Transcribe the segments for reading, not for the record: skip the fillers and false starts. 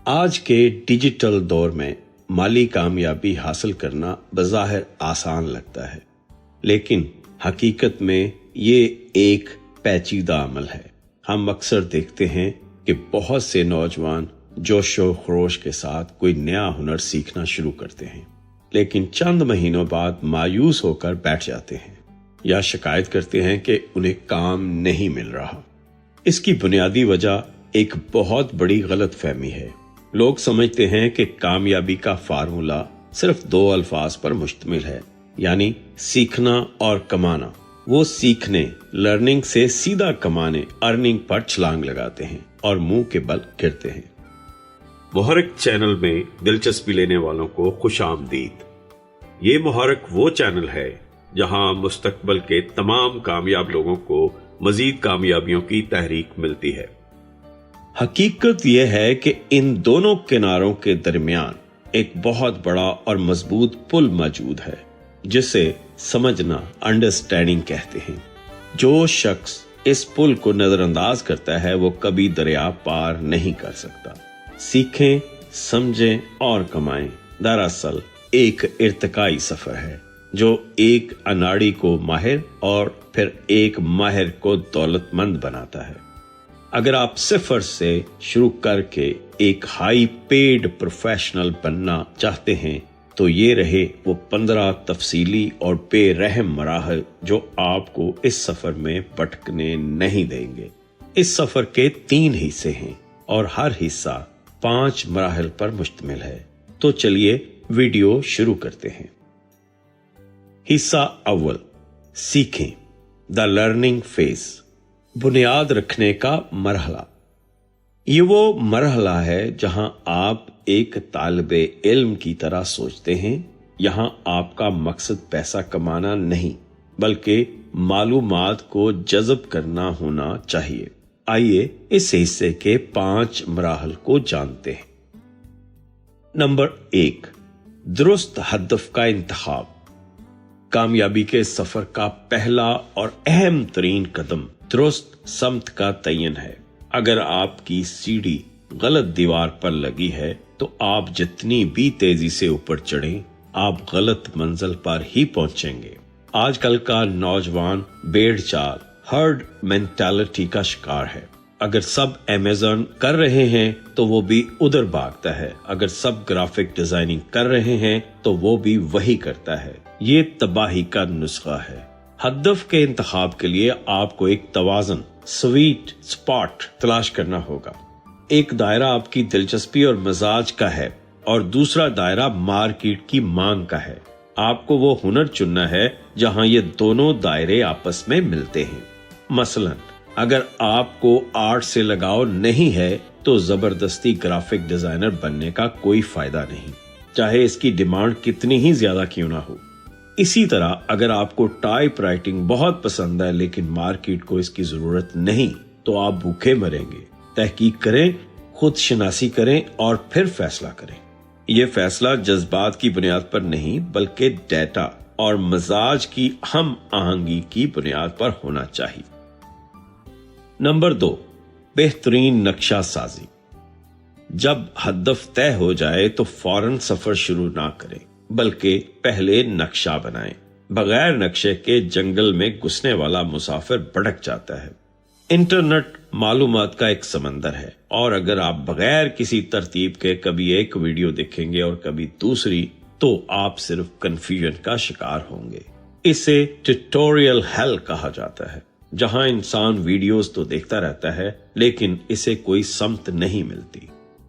آج کے ڈیجیٹل دور میں مالی کامیابی حاصل کرنا بظاہر آسان لگتا ہے، لیکن حقیقت میں یہ ایک پیچیدہ عمل ہے۔ ہم اکثر دیکھتے ہیں کہ بہت سے نوجوان جوش و خروش کے ساتھ کوئی نیا ہنر سیکھنا شروع کرتے ہیں، لیکن چند مہینوں بعد مایوس ہو کر بیٹھ جاتے ہیں یا شکایت کرتے ہیں کہ انہیں کام نہیں مل رہا۔ اس کی بنیادی وجہ ایک بہت بڑی غلط فہمی ہے۔ لوگ سمجھتے ہیں کہ کامیابی کا فارمولا صرف 2 الفاظ پر مشتمل ہے، یعنی سیکھنا اور کمانا۔ وہ سیکھنے لرننگ سے سیدھا کمانے ارننگ پر چھلانگ لگاتے ہیں اور منہ کے بل گرتے ہیں۔ محرک چینل میں دلچسپی لینے والوں کو خوش آمدید۔ یہ محرک وہ چینل ہے جہاں مستقبل کے تمام کامیاب لوگوں کو مزید کامیابیوں کی تحریک ملتی ہے۔ حقیقت یہ ہے کہ ان دونوں کناروں کے درمیان ایک بہت بڑا اور مضبوط پل موجود ہے، جسے سمجھنا انڈرسٹینڈنگ کہتے ہیں۔ جو شخص اس پل کو نظر انداز کرتا ہے وہ کبھی دریا پار نہیں کر سکتا۔ سیکھیں، سمجھیں اور کمائیں دراصل ایک ارتقائی سفر ہے جو ایک اناڑی کو ماہر اور پھر ایک ماہر کو دولت مند بناتا ہے۔ اگر آپ صفر سے شروع کر کے ایک ہائی پیڈ پروفیشنل بننا چاہتے ہیں تو یہ رہے وہ 15 تفصیلی اور بے رحم مراحل جو آپ کو اس سفر میں بھٹکنے نہیں دیں گے۔ اس سفر کے 3 حصے ہیں اور ہر حصہ 5 مراحل پر مشتمل ہے۔ تو چلیے ویڈیو شروع کرتے ہیں۔ حصہ اول، سیکھیں، دا لرننگ فیز، بنیاد رکھنے کا مرحلہ۔ یہ وہ مرحلہ ہے جہاں آپ ایک طالب علم کی طرح سوچتے ہیں۔ یہاں آپ کا مقصد پیسہ کمانا نہیں بلکہ معلومات کو جذب کرنا ہونا چاہیے۔ آئیے اس حصے کے 5 مراحل کو جانتے ہیں۔ نمبر 1، درست ہدف کا انتخاب۔ کامیابی کے سفر کا پہلا اور اہم ترین قدم درست سمت کا تعین ہے۔ اگر آپ کی سیڑھی غلط دیوار پر لگی ہے تو آپ جتنی بھی تیزی سے اوپر چڑھیں، آپ غلط منزل پر ہی پہنچیں گے۔ آج کل کا نوجوان بھیڑ چال، ہرڈ مینٹالٹی کا شکار ہے۔ اگر سب امیزون کر رہے ہیں تو وہ بھی ادھر بھاگتا ہے، اگر سب گرافک ڈیزائننگ کر رہے ہیں تو وہ بھی وہی کرتا ہے۔ یہ تباہی کا نسخہ ہے۔ ہدف کے انتخاب کے لیے آپ کو ایک توازن، سویٹ سپاٹ تلاش کرنا ہوگا۔ ایک دائرہ آپ کی دلچسپی اور مزاج کا ہے اور دوسرا دائرہ مارکیٹ کی مانگ کا ہے۔ آپ کو وہ ہنر چننا ہے جہاں یہ دونوں دائرے آپس میں ملتے ہیں۔ مثلا اگر آپ کو آرٹ سے لگاؤ نہیں ہے تو زبردستی گرافک ڈیزائنر بننے کا کوئی فائدہ نہیں، چاہے اس کی ڈیمانڈ کتنی ہی زیادہ کیوں نہ ہو۔ اسی طرح اگر آپ کو ٹائپ رائٹنگ بہت پسند ہے لیکن مارکیٹ کو اس کی ضرورت نہیں تو آپ بھوکے مریں گے۔ تحقیق کریں، خود شناسی کریں اور پھر فیصلہ کریں۔ یہ فیصلہ جذبات کی بنیاد پر نہیں بلکہ ڈیٹا اور مزاج کی ہم آہنگی کی بنیاد پر ہونا چاہیے۔ نمبر 2، بہترین نقشہ سازی۔ جب ہدف طے ہو جائے تو فوراً سفر شروع نہ کریں بلکہ پہلے نقشہ بنائیں۔ بغیر نقشے کے جنگل میں گھسنے والا مسافر بھٹک جاتا ہے۔ انٹرنیٹ معلومات کا ایک سمندر ہے اور اگر آپ بغیر کسی ترتیب کے کبھی ایک ویڈیو دیکھیں گے اور کبھی دوسری تو آپ صرف کنفیوژن کا شکار ہوں گے۔ اسے ٹیوٹوریل ہیل کہا جاتا ہے، جہاں انسان ویڈیوز تو دیکھتا رہتا ہے لیکن اسے کوئی سمت نہیں ملتی۔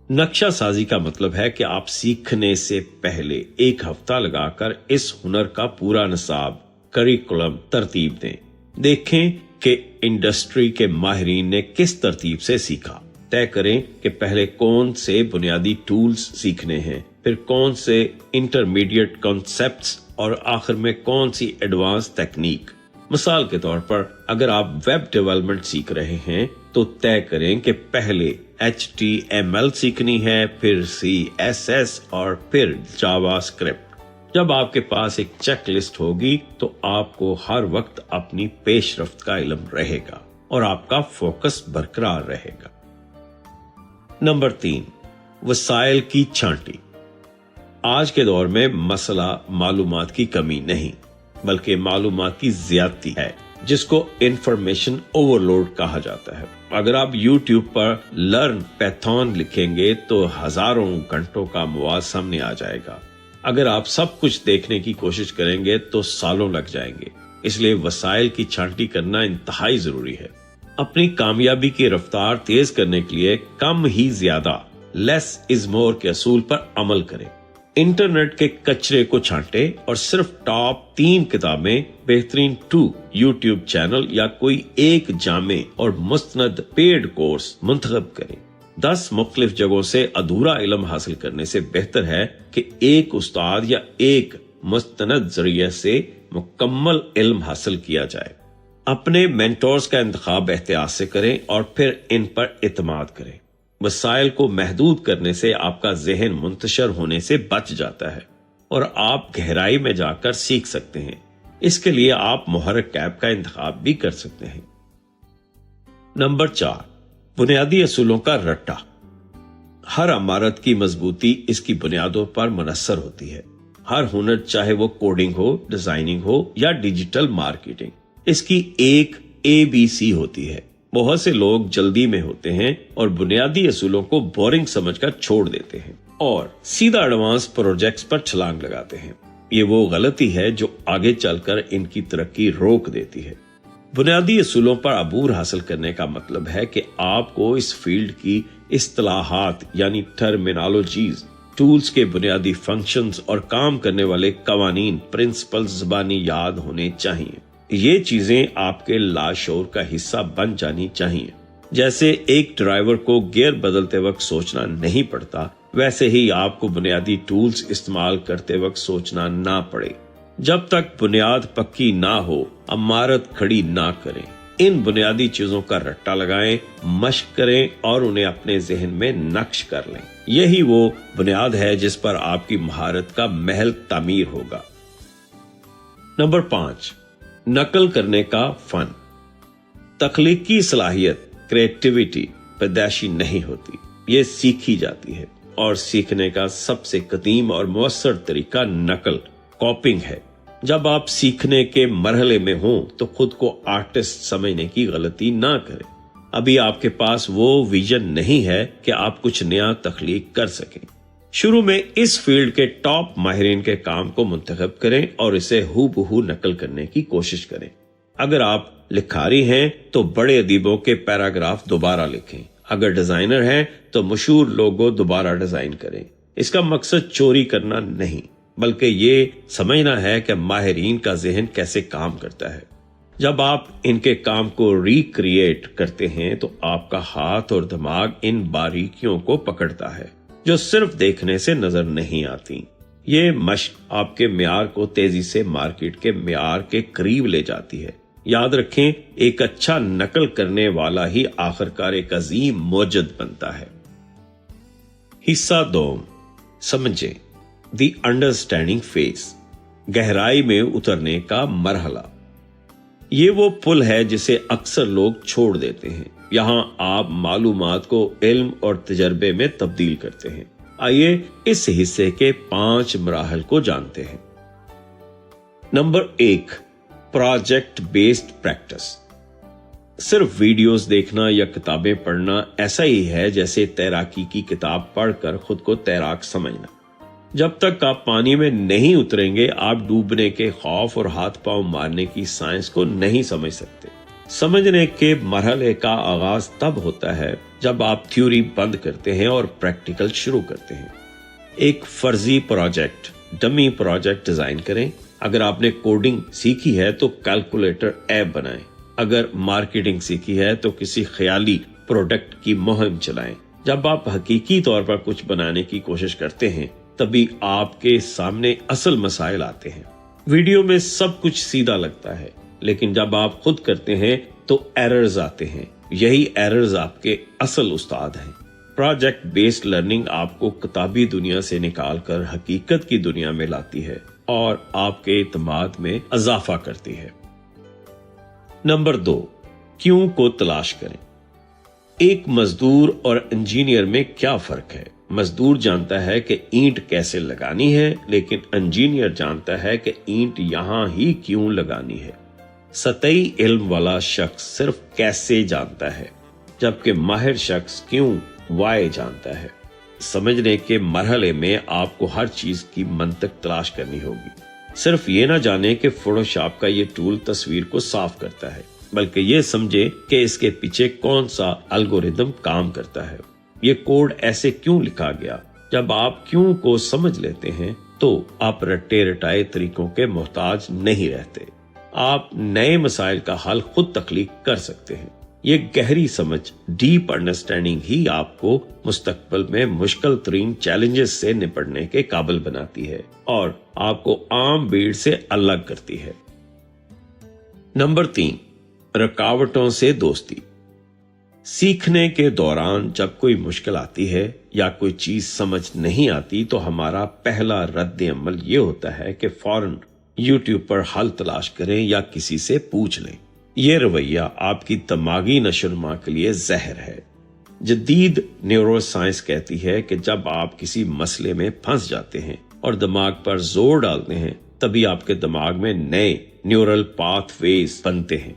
نقشہ سازی کا مطلب ہے کہ آپ سیکھنے سے پہلے 1 ہفتہ لگا کر اس ہنر کا پورا نصاب، کریکولم ترتیب دیں۔ دیکھیں کہ انڈسٹری کے ماہرین نے کس ترتیب سے سیکھا۔ طے کریں کہ پہلے کون سے بنیادی ٹولز سیکھنے ہیں، پھر کون سے انٹرمیڈیٹ کانسیپٹس اور آخر میں کون سی ایڈوانس تکنیک۔ مثال کے طور پر اگر آپ ویب ڈیولپمنٹ سیکھ رہے ہیں تو طے کریں کہ پہلے HTML سیکھنی ہے، پھر CSS اور پھر جاوا اسکرپٹ۔ جب آپ کے پاس ایک چیک لسٹ ہوگی تو آپ کو ہر وقت اپنی پیش رفت کا علم رہے گا اور آپ کا فوکس برقرار رہے گا۔ نمبر 3، वसाइल की छांटी। आज के दौर में मसला मालूमात की कमी नहीं बल्कि मालूमात की ज्यादती है, जिसको इंफॉर्मेशन ओवरलोड कहा जाता है। अगर आप YouTube पर लर्न पैथॉन लिखेंगे तो हजारों घंटों का मवाद सामने आ जाएगा। अगर आप सब कुछ देखने की कोशिश करेंगे तो सालों लग जाएंगे। इसलिए वसाइल की छांटी करना इंतहाई जरूरी है। अपनी कामयाबी की रफ्तार तेज करने के लिए कम ही ज्यादा, लेस इज मोर के असूल पर अमल करें। इंटरनेट के कचरे को छांटे और सिर्फ टॉप 3 किताबें, बेहतरीन 2 YouTube चैनल या कोई एक जामे और मुस्तनद पेड कोर्स मुंतखब करें। 10 मुख्तलिफ जगहों से अधूरा इल्म हासिल करने से बेहतर है कि एक उस्ताद या एक मुस्तनद जरिए से मुकम्मल इल्म हासिल किया जाए। अपने मेंटोर्स का इंतखाब एहतियात से करें और फिर इन पर इत्माद करें। वसाइल को महदूद करने से आपका जहन मुंतशर होने से बच जाता है और आप गहराई में जाकर सीख सकते हैं। इसके लिए आप मुहर्रिक ऐप का इंतखाब भी कर सकते हैं। नंबर 4, बुनियादी असूलों का रट्टा। हर इमारत की मजबूती इसकी बुनियादों पर मुनस्सर होती है। हर हुनर, चाहे वो कोडिंग हो, डिजाइनिंग हो या डिजिटल मार्केटिंग, इसकी एक ABC होती है। बहुत से लोग जल्दी में होते हैं और बुनियादी असूलों को बोरिंग समझकर छोड़ देते हैं और सीधा एडवांस प्रोजेक्ट्स पर छलांग लगाते हैं। ये वो गलती है जो आगे चलकर इनकी तरक्की रोक देती है। बुनियादी असूलों पर अबूर हासिल करने का मतलब है कि आपको इस फील्ड की इस्तिलाहात यानी टर्मिनोलॉजीज, टूल्स के बुनियादी फंक्शंस और काम करने वाले कवानीन, प्रिंसिपल्स ज़बानी याद होने चाहिए। ये चीजें आपके लाशऊर का हिस्सा बन जानी चाहिए। जैसे एक ड्राइवर को गियर बदलते वक्त सोचना नहीं पड़ता, वैसे ही आपको बुनियादी टूल्स इस्तेमाल करते वक्त सोचना ना पड़े। जब तक बुनियाद पक्की ना हो, इमारत खड़ी ना करें। इन बुनियादी चीजों का रट्टा लगाएं, मश्क करें और उन्हें अपने जहन में नक्श कर लें। यही वो बुनियाद है जिस पर आपकी महारत का महल तामीर होगा। नंबर 5, नकल करने का फन। तख्लीकी सलाहियत, क्रिएटिविटी पैदाइशी नहीं होती, ये सीखी जाती है और सीखने का सबसे कदीम और मुअस्सर तरीका नकल, कॉपिंग है। जब आप सीखने के मरहले में हो तो खुद को आर्टिस्ट समझने की गलती ना करें। अभी आपके पास वो विजन नहीं है कि आप कुछ नया तख्लीक कर सकें। शुरू में इस फील्ड के टॉप माहिरीन के काम को मुंतखब करें और इसे हूबहू नकल करने की कोशिश करें। अगर आप लिखारी हैं तो बड़े अदीबों के पैराग्राफ दोबारा लिखें। अगर डिजाइनर हैं तो मशहूर लोगो दोबारा डिजाइन करें। इसका मकसद चोरी करना नहीं बल्कि ये समझना है कि माहिरीन का जहन कैसे काम करता है। जब आप इनके काम को रिक्रिएट करते हैं तो आपका हाथ और दिमाग इन बारीकियों को पकड़ता है जो सिर्फ देखने से नजर नहीं आती। ये मश्क आपके म्यार को तेजी से मार्केट के म्यार के करीब ले जाती है। याद रखें, एक अच्छा नकल करने वाला ही आखिरकार एक अजीम मौजद बनता है। हिस्सा 2, समझें, द अंडरस्टैंडिंग फेज, गहराई में उतरने का मरहला। ये वो पुल है जिसे अक्सर लोग छोड़ देते हैं। यहाँ आप मालूमात को इल्म और तजर्बे में तब्दील करते हैं। आइए इस हिस्से के 5 मराहल को जानते हैं। Number 1, project based practice. सिर्फ वीडियोस देखना या किताबें पढ़ना ऐसा ही है जैसे तैराकी की किताब पढ़कर खुद को तैराक समझना। जब तक आप पानी में नहीं उतरेंगे आप डूबने के खौफ और हाथ पांव मारने की साइंस को नहीं समझ सकते। समझने के मरहले का आगाज तब होता है जब आप थ्योरी बंद करते हैं और प्रैक्टिकल शुरू करते हैं। एक फर्जी प्रोजेक्ट, डमी प्रोजेक्ट डिजाइन करें। अगर आपने कोडिंग सीखी है तो कैलकुलेटर ऐप बनाएं। अगर मार्केटिंग सीखी है तो किसी ख्याली प्रोडक्ट की मुहिम चलाएं। जब आप हकीकी तौर पर कुछ बनाने की कोशिश करते हैं तभी आपके सामने असल मसाइल आते हैं। वीडियो में सब कुछ सीधा लगता है लेकिन जब आप खुद करते हैं तो एरर्स आते हैं। यही एरर्स आपके असल उस्ताद हैं। प्रोजेक्ट बेस्ड लर्निंग आपको किताबी दुनिया से निकालकर हकीकत की दुनिया में लाती है और आपके इत्मीनान में इजाफा करती है। नंबर 2, क्यों को तलाश करें। एक मजदूर और इंजीनियर में क्या फर्क है? मजदूर जानता है कि ईंट कैसे लगानी है, लेकिन इंजीनियर जानता है कि ईंट यहाँ ही क्यों लगानी है। सतही इल्म वाला शख्स सिर्फ कैसे जानता है, जबकि माहिर शख्स क्यों वाई जानता है। समझने के मरहले में आपको हर चीज की मंतक तलाश करनी होगी। सिर्फ ये ना जाने कि फोटोशॉप का ये टूल तस्वीर को साफ करता है, बल्कि ये समझे कि इसके पीछे कौन सा एल्गोरिदम काम करता है, ये कोड ऐसे क्यों लिखा गया। जब आप क्यों को समझ लेते हैं तो आप रट्टे रटाए तरीकों के मोहताज नहीं रहते। आप नए मसाइल का हल खुद तख्लीक कर सकते हैं। ये गहरी समझ, डीप अंडरस्टैंडिंग ही आपको मुस्तकबिल में मुश्किल तरीन चैलेंजेस से निपटने के काबिल बनाती है और आपको आम भीड़ से अलग करती है। नंबर 3, रुकावटों से दोस्ती। सीखने के दौरान जब कोई मुश्किल आती है या कोई चीज समझ नहीं आती तो हमारा पहला रद्द अमल ये होता है कि फौरन यूट्यूब पर हल तलाश करें या किसी से पूछ लें। ये रवैया आपकी दिमागी नशोनुमा के लिए जहर है। जदीद न्यूरोसाइंस कहती है कि जब आप किसी मसले में फंस जाते हैं और दिमाग पर जोर डालते हैं, तभी आपके दिमाग में नए न्यूरल पाथवेज बनते हैं।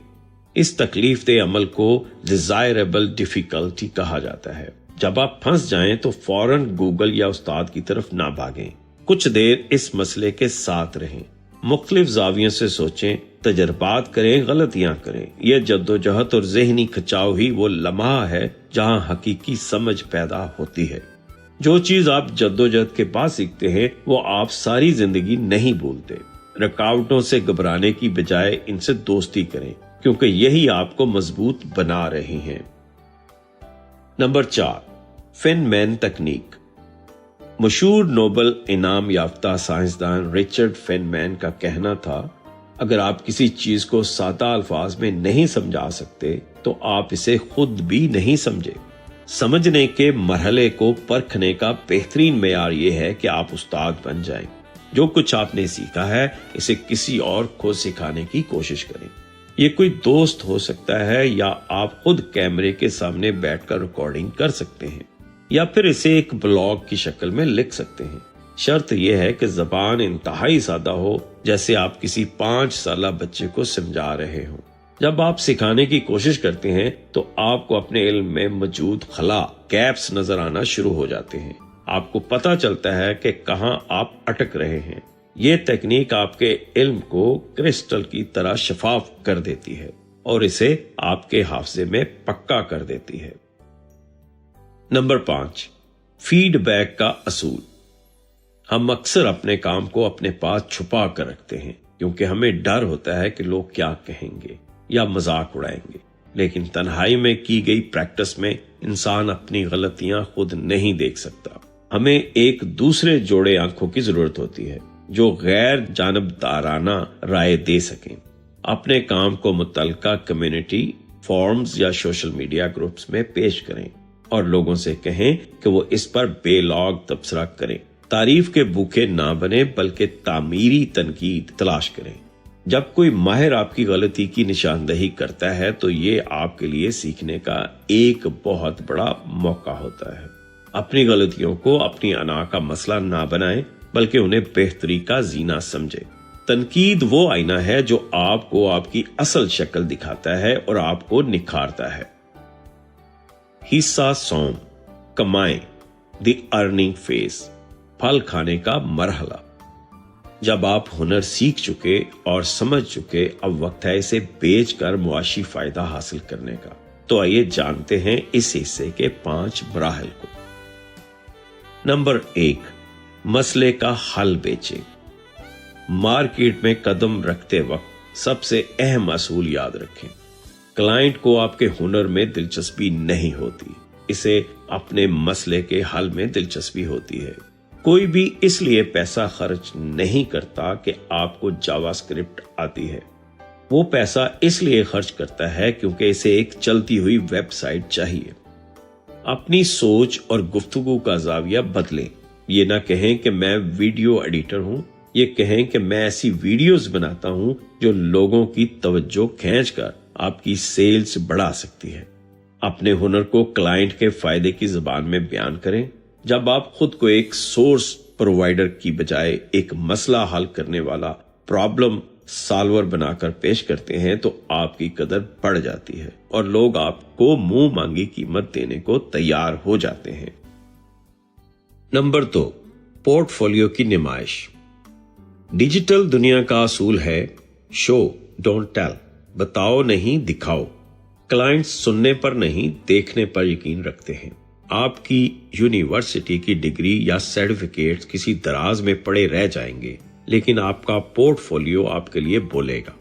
इस तकलीफ दे अमल को डिजायरेबल डिफिकल्टी कहा जाता है। जब आप फंस जाएं तो फौरन गूगल या उस्ताद की तरफ ना भागें। कुछ देर इस मसले के साथ रहें, मुख्तलिफ जावियों से सोचें, तजर्बात करें, गलतियां करें। यह जद्दोजहद और जहनी खिंचाव ही वो लम्हा है जहां हकीकी समझ पैदा होती है। जो चीज आप जद्दोजहद के बाद सीखते हैं वो आप सारी जिंदगी नहीं भूलते। रुकावटों से घबराने की बजाय इनसे दोस्ती करें, क्योंकि यही आपको मजबूत बना रहे हैं। नंबर 4, फेनमैन तकनीक। मशहूर नोबेल इनाम याफ्ता साइंसदान रिचर्ड फेनमैन का कहना था, अगर आप किसी चीज को सादा अल्फाज में नहीं समझा सकते तो आप इसे खुद भी नहीं समझे। समझने के मरहले को परखने का बेहतरीन मेयार यह है कि आप उस्ताद बन जाएं। जो कुछ आपने सीखा है इसे किसी और को सिखाने की कोशिश करें। ये कोई दोस्त हो सकता है या आप खुद कैमरे के सामने बैठकर रिकॉर्डिंग कर सकते हैं या फिर इसे एक ब्लॉग की शक्ल में लिख सकते हैं। शर्त यह है कि जबान इंतहाई सादा हो, जैसे आप किसी 5 साला बच्चे को समझा रहे हो। जब आप सिखाने की कोशिश करते हैं तो आपको अपने इल्म में मौजूद खला गैप्स नजर आना शुरू हो जाते हैं। आपको पता चलता है कि कहां आप अटक रहे हैं। ये तकनीक आपके इल्म को क्रिस्टल की तरह शफाफ कर देती है और इसे आपके हाफजे में पक्का कर देती है। नंबर 5, फीडबैक का असूल। हम अक्सर अपने काम को अपने पास छुपा कर रखते हैं क्योंकि हमें डर होता है कि लोग क्या कहेंगे या मजाक उड़ाएंगे। लेकिन तन्हाई में की गई प्रैक्टिस में इंसान अपनी गलतियां खुद नहीं देख सकता। हमें एक दूसरे जोड़े आंखों की जरूरत होती है जो गैर जानबदाराना राय दे सकें। अपने काम को मुतल्लिका कम्युनिटी फॉरम्स या सोशल मीडिया ग्रुप्स में पेश करें और लोगों से कहें कि वो इस पर बेलौग तबसरा करें। तारीफ के भूखे ना बने बल्कि तामीरी तनकीद तलाश करें। जब कोई माहिर आपकी गलती की निशानदही करता है तो ये आपके लिए सीखने का एक बहुत बड़ा मौका होता है। अपनी गलतियों को अपनी अना का मसला ना बनाएं बल्कि उन्हें बेहतरी का जीना समझे। तनकीद वो आईना है जो आपको आपकी असल शक्ल दिखाता है और आपको निखारता है। हिस्सा सौम, कमाएं, द अर्निंग फेज, फल खाने का मरहला। जब आप हुनर सीख चुके और समझ चुके, अब वक्त है इसे बेचकर मुआशी फायदा हासिल करने का। तो आइए जानते हैं इस हिस्से के 5 मराहल को। नंबर 1, मसले का हल बेचें। मार्केट में कदम रखते वक्त सबसे अहम असूल याद रखें। क्लाइंट को आपके हुनर में दिलचस्पी नहीं होती, इसे अपने मसले के हल में दिलचस्पी होती है। कोई भी इसलिए पैसा खर्च नहीं करता कि आपको जावास्क्रिप्ट आती है। वो पैसा इसलिए खर्च करता है क्योंकि इसे एक चलती हुई वेबसाइट चाहिए। अपनी सोच और गुफ्तगू का जाविया बदलें। ये ना कहें कि मैं वीडियो एडिटर हूं, ये कहें कि मैं ऐसी वीडियोस बनाता हूं जो लोगों की तवज्जो खींचकर आपकी सेल्स बढ़ा सकती है। अपने हुनर को क्लाइंट के फायदे की जुबान में बयान करें। جب آپ خود کو ایک سورس پرووائڈر کی بجائے ایک مسئلہ حل کرنے والا پرابلم سالور بنا کر پیش کرتے ہیں تو آپ کی قدر بڑھ جاتی ہے اور لوگ آپ کو منہ مانگی قیمت دینے کو تیار ہو جاتے ہیں۔ نمبر 2، پورٹ فولیو کی نمائش۔ ڈیجیٹل دنیا کا اصول ہے شو ڈونٹ ٹیل، بتاؤ نہیں دکھاؤ۔ کلائنٹس سننے پر نہیں دیکھنے پر یقین رکھتے ہیں۔ آپ کی یونیورسٹی کی ڈگری یا سرٹیفکیٹس کسی دراز میں پڑے رہ جائیں گے، لیکن آپ کا پورٹ فولیو آپ کے لیے بولے گا۔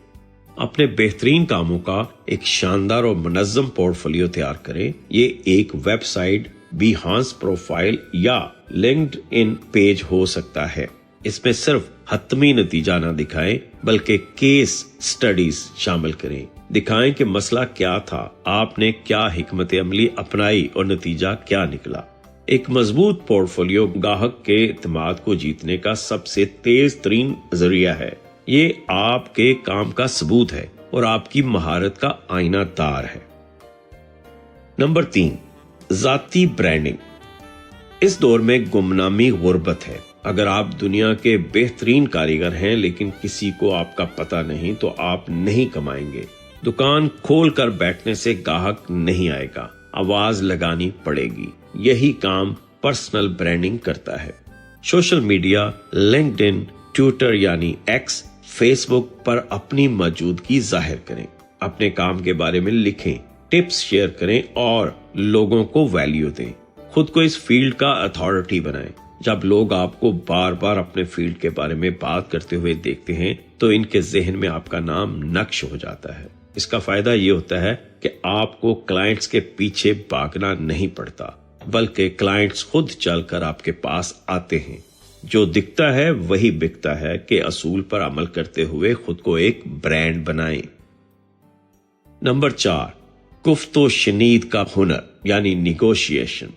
اپنے بہترین کاموں کا ایک شاندار اور منظم پورٹ فولیو تیار کریں۔ یہ ایک ویب سائٹ، بیہانس پروفائل یا لنکڈ ان پیج ہو سکتا ہے۔ اس میں صرف حتمی نتیجہ نہ دکھائیں بلکہ کیس سٹڈیز شامل کریں۔ دکھائیں کہ مسئلہ کیا تھا، آپ نے کیا حکمت عملی اپنائی اور نتیجہ کیا نکلا۔ ایک مضبوط پورٹ فولیو گاہک کے اعتماد کو جیتنے کا سب سے تیز ترین ذریعہ ہے۔ یہ آپ کے کام کا ثبوت ہے اور آپ کی مہارت کا آئینہ دار ہے۔ نمبر 3، ذاتی برانڈنگ۔ اس دور میں گمنامی غربت ہے۔ اگر آپ دنیا کے بہترین کاریگر ہیں لیکن کسی کو آپ کا پتہ نہیں تو آپ نہیں کمائیں گے۔ دکان کھول کر بیٹھنے سے گاہک نہیں آئے گا، آواز لگانی پڑے گی۔ یہی کام پرسنل برانڈنگ کرتا ہے۔ سوشل میڈیا، لنکڈ ان، ٹویٹر یعنی ایکس، فیس بک پر اپنی موجودگی ظاہر کریں۔ اپنے کام کے بارے میں لکھیں، ٹپس شیئر کریں اور لوگوں کو ویلیو دیں۔ خود کو اس فیلڈ کا اتھارٹی بنائیں۔ جب لوگ آپ کو بار بار اپنے فیلڈ کے بارے میں بات کرتے ہوئے دیکھتے ہیں تو ان کے ذہن میں آپ کا نام نقش ہو جاتا ہے۔ اس کا فائدہ یہ ہوتا ہے کہ آپ کو کلائنٹس کے پیچھے بھاگنا نہیں پڑتا، بلکہ کلائنٹس خود چل کر آپ کے پاس آتے ہیں۔ جو دکھتا ہے وہی بکتا ہے کے اصول پر عمل کرتے ہوئے خود کو ایک برانڈ بنائیں۔ نمبر 4، گفت و شنید کا ہنر یعنی نیگوشیشن۔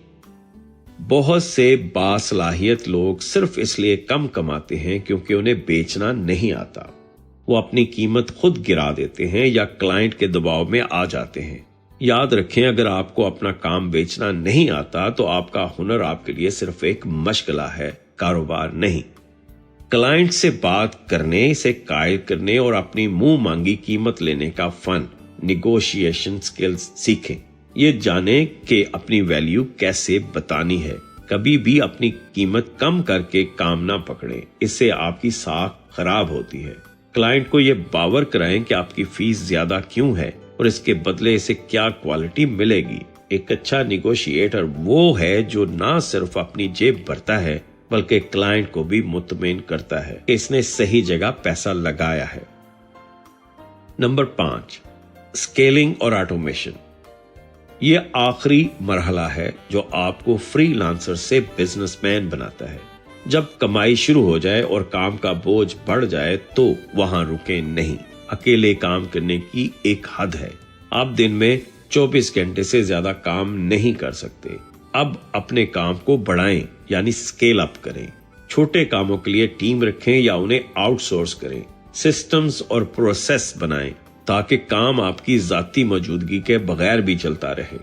بہت سے باصلاحیت لوگ صرف اس لیے کم کماتے ہیں کیونکہ انہیں بیچنا نہیں آتا۔ وہ اپنی قیمت خود گرا دیتے ہیں یا کلائنٹ کے دباؤ میں آ جاتے ہیں۔ یاد رکھیں، اگر آپ کو اپنا کام بیچنا نہیں آتا تو آپ کا ہنر آپ کے لیے صرف ایک مشغلہ ہے، کاروبار نہیں۔ کلائنٹ سے بات کرنے، اسے قائل کرنے اور اپنی منہ مانگی قیمت لینے کا فن، نیگوشیشن سکلز سیکھیں۔ یہ جانیں کہ اپنی ویلیو کیسے بتانی ہے۔ کبھی بھی اپنی قیمت کم کر کے کام نہ پکڑیں، اس سے آپ کی ساکھ خراب ہوتی ہے۔ کلائنٹ کو یہ باور کرائیں کہ آپ کی فیس زیادہ کیوں ہے اور اس کے بدلے اسے کیا کوالٹی ملے گی۔ ایک اچھا نیگوشیٹر وہ ہے جو نہ صرف اپنی جیب بھرتا ہے بلکہ کلائنٹ کو بھی مطمئن کرتا ہے کہ اس نے صحیح جگہ پیسہ لگایا ہے۔ نمبر 5، اسکیلنگ اور آٹومیشن۔ یہ آخری مرحلہ ہے جو آپ کو فری لانسر سے بزنس مین بناتا ہے۔ جب کمائی شروع ہو جائے اور کام کا بوجھ بڑھ جائے تو وہاں رکیں نہیں۔ اکیلے کام کرنے کی ایک حد ہے۔ آپ دن میں 24 گھنٹے سے زیادہ کام نہیں کر سکتے۔ اب اپنے کام کو بڑھائیں یعنی اسکیل اپ کریں۔ چھوٹے کاموں کے لیے ٹیم رکھیں یا انہیں آؤٹ سورس کریں۔ سسٹمز اور پروسیس بنائیں تاکہ کام آپ کی ذاتی موجودگی کے بغیر بھی چلتا رہے۔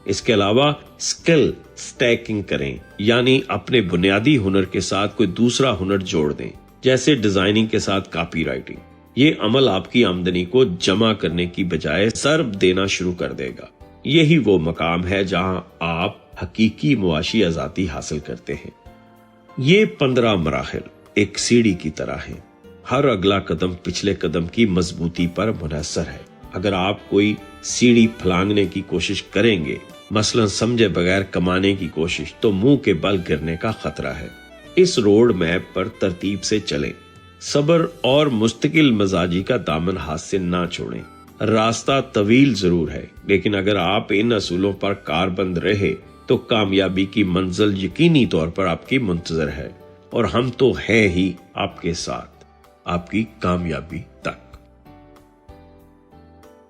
اس کے علاوہ اسکل سٹیکنگ کریں، یعنی اپنے بنیادی ہنر کے ساتھ کوئی دوسرا ہنر جوڑ دیں، جیسے ڈیزائننگ کے ساتھ کاپی رائٹنگ۔ یہ عمل آپ کی آمدنی کو جمع کرنے کی بجائے ضرب دینا شروع کر دے گا۔ یہی وہ مقام ہے جہاں آپ حقیقی معاشی آزادی حاصل کرتے ہیں۔ یہ 15 مراحل ایک سیڑھی کی طرح ہیں۔ ہر اگلا قدم پچھلے قدم کی مضبوطی پر منحصر ہے۔ اگر آپ کوئی سیڑھی پھلانگنے کی کوشش کریں گے، مثلا سمجھے بغیر کمانے کی کوشش، تو منہ کے بل گرنے کا خطرہ ہے۔ اس روڈ میپ پر ترتیب سے چلیں۔ صبر اور مستقل مزاجی کا دامن ہاتھ سے نہ چھوڑیں۔ راستہ طویل ضرور ہے، لیکن اگر آپ ان اصولوں پر کاربند رہے تو کامیابی کی منزل یقینی طور پر آپ کی منتظر ہے، اور ہم تو ہیں ہی آپ کے ساتھ۔ آپ کی کامیابی